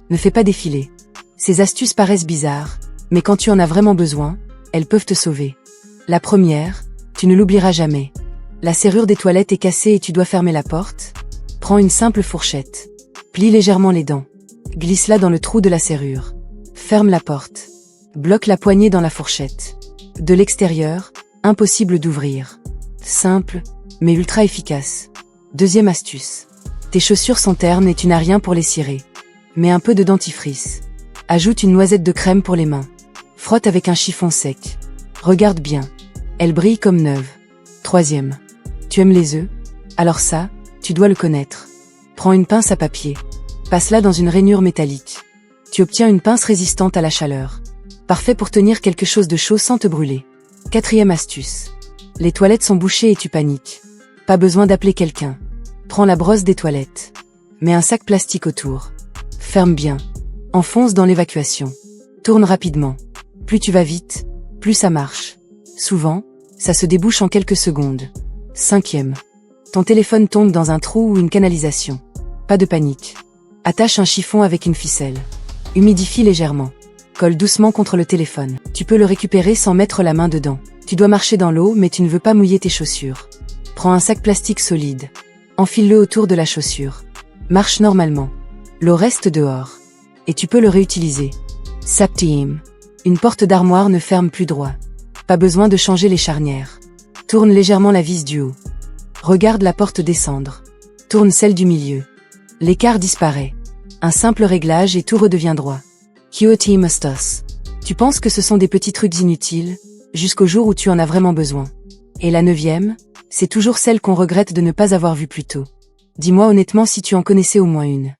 Ne fais pas défiler. Ces astuces paraissent bizarres, mais quand tu en as vraiment besoin, elles peuvent te sauver. La première, tu ne l'oublieras jamais. La serrure des toilettes est cassée et tu dois fermer la porte. Prends une simple fourchette. Plie légèrement les dents. Glisse-la dans le trou de la serrure. Ferme la porte. Bloque la poignée dans la fourchette. De l'extérieur, impossible d'ouvrir. Simple, mais ultra efficace. Deuxième astuce. Tes chaussures sont ternes et tu n'as rien pour les cirer. Mets un peu de dentifrice. Ajoute une noisette de crème pour les mains. Frotte avec un chiffon sec. Regarde bien. Elles brillent comme neuves. Troisième. Tu aimes les œufs? Alors ça, tu dois le connaître. Prends une pince à papier. Passe-la dans une rainure métallique. Tu obtiens une pince résistante à la chaleur. Parfait pour tenir quelque chose de chaud sans te brûler. Quatrième astuce. Les toilettes sont bouchées et tu paniques. Pas besoin d'appeler quelqu'un. Prends la brosse des toilettes. Mets un sac plastique autour. Ferme bien. Enfonce dans l'évacuation. Tourne rapidement. Plus tu vas vite, plus ça marche. Souvent, ça se débouche en quelques secondes. Cinquième. Ton téléphone tombe dans un trou ou une canalisation. Pas de panique. Attache un chiffon avec une ficelle. Humidifie légèrement. Colle doucement contre le téléphone. Tu peux le récupérer sans mettre la main dedans. Tu dois marcher dans l'eau mais tu ne veux pas mouiller tes chaussures. Prends un sac plastique solide. Enfile-le autour de la chaussure. Marche normalement. L'eau reste dehors. Et tu peux le réutiliser. Septième. Une porte d'armoire ne ferme plus droit. Pas besoin de changer les charnières. Tourne légèrement la vis du haut. Regarde la porte descendre. Tourne celle du milieu. L'écart disparaît. Un simple réglage et tout redevient droit. Quatrième astuce. Tu penses que ce sont des petits trucs inutiles, jusqu'au jour où tu en as vraiment besoin. Et la neuvième, c'est toujours celle qu'on regrette de ne pas avoir vue plus tôt. Dis-moi honnêtement si tu en connaissais au moins une.